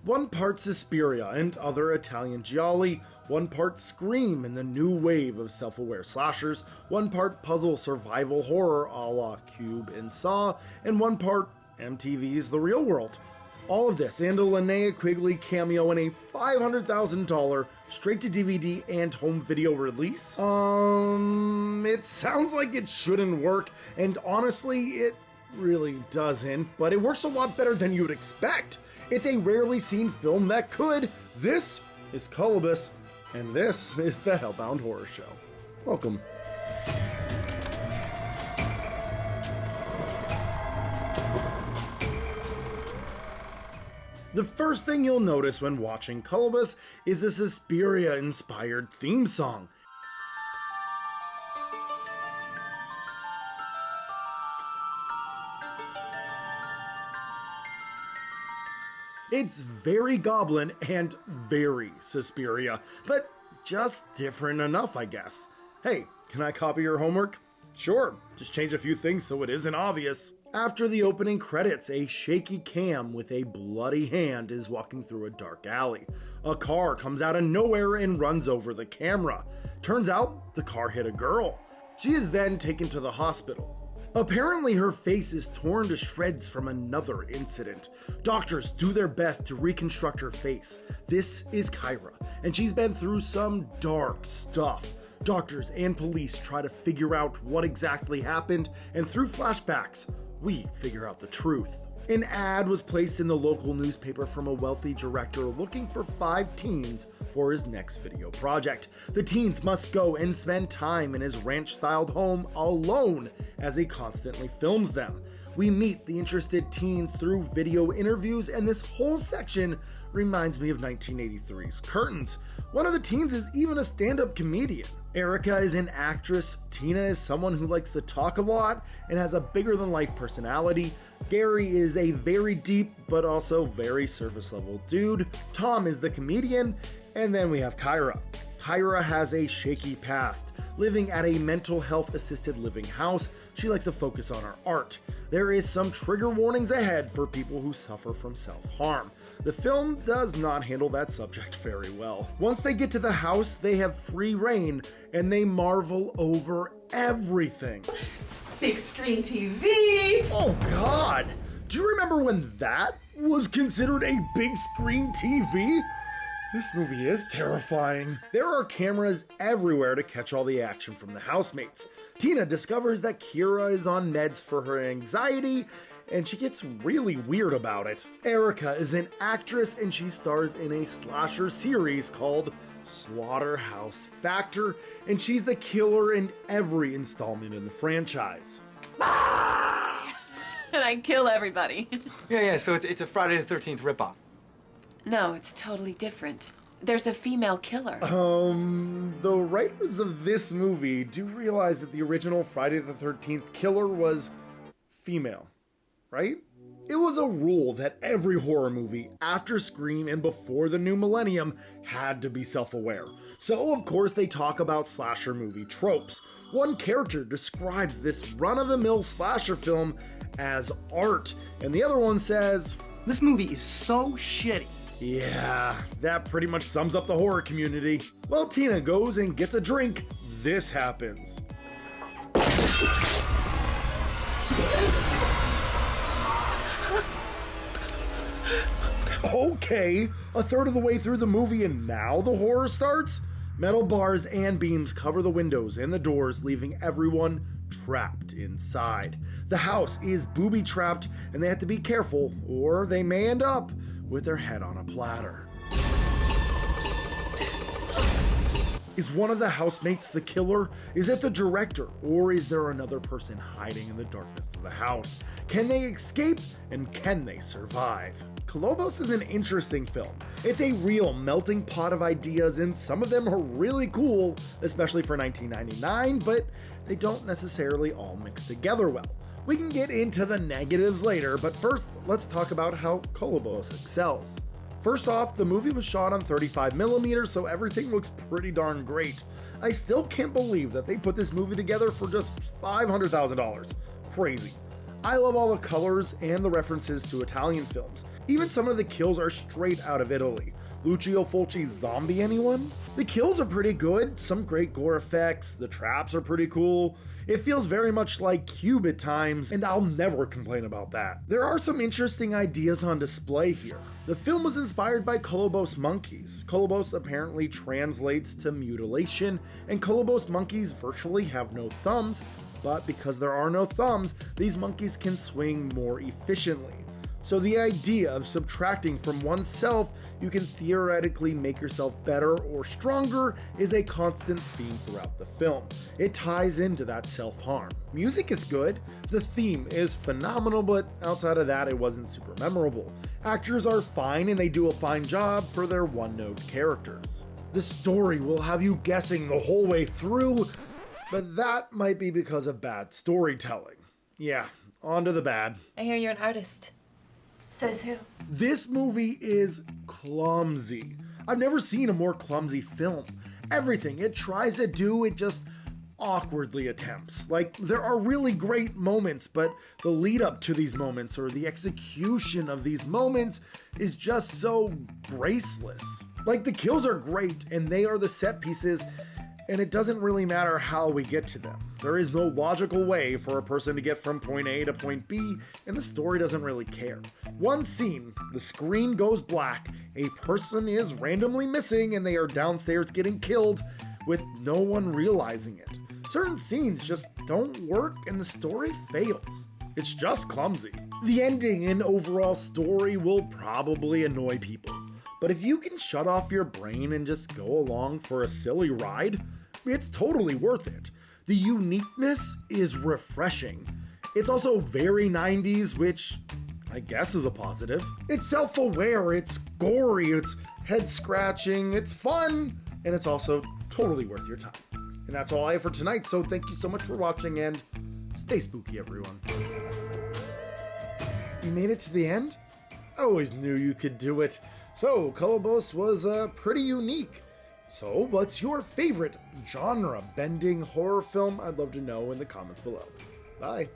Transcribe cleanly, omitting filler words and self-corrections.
One part Suspiria and other Italian Gialli, one part Scream and the new wave of self-aware slashers, one part puzzle survival horror a la Cube and Saw, and one part MTV's The Real World. All of this and a Linnea Quigley cameo in a $500,000 straight-to-DVD and home video release? It sounds like it shouldn't work, and honestly, it really doesn't, but it works a lot better than you'd expect. It's a rarely seen film that could. This is Kolobos, and this is the HellBound Horror Show. Welcome. The first thing you'll notice when watching Kolobos is the Suspiria-inspired theme song. It's very Goblin and very Suspiria, but just different enough, I guess. Hey, can I copy your homework? Sure, just change a few things so it isn't obvious. After the opening credits, a shaky cam with a bloody hand is walking through a dark alley. A car comes out of nowhere and runs over the camera. Turns out, the car hit a girl. She is then taken to the hospital. Apparently her face is torn to shreds from another incident. Doctors do their best to reconstruct her face. This is Kyra, and she's been through some dark stuff. Doctors and police try to figure out what exactly happened, and through flashbacks, we figure out the truth. An ad was placed in the local newspaper from a wealthy director looking for 5 teens for his next video project. The teens must go and spend time in his ranch-styled home alone as he constantly films them. We meet the interested teens through video interviews, and this whole section reminds me of 1983's Curtains. One of the teens is even a stand-up comedian. Erica is an actress, Tina is someone who likes to talk a lot and has a bigger-than-life personality, Gary is a very deep but also very surface-level dude, Tom is the comedian, and then we have Kyra. Kyra has a shaky past. Living at a mental health assisted living house, she likes to focus on her art. There is some trigger warnings ahead for people who suffer from self-harm. The film does not handle that subject very well. Once they get to the house, they have free reign, and they marvel over everything. Big screen TV! Oh god! Do you remember when that was considered a big screen TV? This movie is terrifying. There are cameras everywhere to catch all the action from the housemates. Tina discovers that Kira is on meds for her anxiety, and she gets really weird about it. Erica is an actress, and she stars in a slasher series called Slaughterhouse Factor, and she's the killer in every installment in the franchise. And I kill everybody. Yeah, so it's a Friday the 13th ripoff. No, it's totally different. There's a female killer. The writers of this movie do realize that the original Friday the 13th killer was female, right? It was a rule that every horror movie after Scream and before the new millennium had to be self-aware. So of course they talk about slasher movie tropes. One character describes this run-of-the-mill slasher film as art, and the other one says, "This movie is so shitty." Yeah, that pretty much sums up the horror community. While Tina goes and gets a drink, this happens. Okay, a third of the way through the movie and now the horror starts? Metal bars and beams cover the windows and the doors, leaving everyone trapped inside. The house is booby-trapped and they have to be careful or they may end up with their head on a platter. Is one of the housemates the killer? Is it the director? Or is there another person hiding in the darkness of the house? Can they escape? And can they survive? Kolobos is an interesting film. It's a real melting pot of ideas, and some of them are really cool, especially for 1999, but they don't necessarily all mix together well. We can get into the negatives later, but first, let's talk about how Kolobos excels. First off, the movie was shot on 35mm, so everything looks pretty darn great. I still can't believe that they put this movie together for just $500,000. Crazy. I love all the colors and the references to Italian films. Even some of the kills are straight out of Italy. Lucio Fulci's zombie, anyone? The kills are pretty good, some great gore effects, the traps are pretty cool. It feels very much like Cube at times, and I'll never complain about that. There are some interesting ideas on display here. The film was inspired by Kolobos monkeys. Kolobos apparently translates to mutilation, and Kolobos monkeys virtually have no thumbs, but because there are no thumbs, these monkeys can swing more efficiently. So the idea of subtracting from oneself, you can theoretically make yourself better or stronger, is a constant theme throughout the film. It ties into that self-harm. Music is good, the theme is phenomenal, but outside of that it wasn't super memorable. Actors are fine and they do a fine job for their one-note characters. The story will have you guessing the whole way through, but that might be because of bad storytelling. Yeah, on to the bad. I hear you're an artist. Says who? This movie is clumsy. I've never seen a more clumsy film. Everything it tries to do, it just awkwardly attempts. Like, there are really great moments, but the lead up to these moments or the execution of these moments is just so graceless. Like, the kills are great and they are the set pieces, and it doesn't really matter how we get to them. There is no logical way for a person to get from point A to point B, and the story doesn't really care. One scene, the screen goes black, a person is randomly missing, and they are downstairs getting killed with no one realizing it. Certain scenes just don't work, and the story fails. It's just clumsy. The ending and overall story will probably annoy people. But if you can shut off your brain and just go along for a silly ride, it's totally worth it. The uniqueness is refreshing. It's also very 90s, which I guess is a positive. It's self-aware, it's gory, it's head-scratching, it's fun, and it's also totally worth your time. And that's all I have for tonight, so thank you so much for watching, and stay spooky, everyone. You made it to the end? I always knew you could do it. So, Kolobos was pretty unique. So, what's your favorite genre-bending horror film? I'd love to know in the comments below. Bye.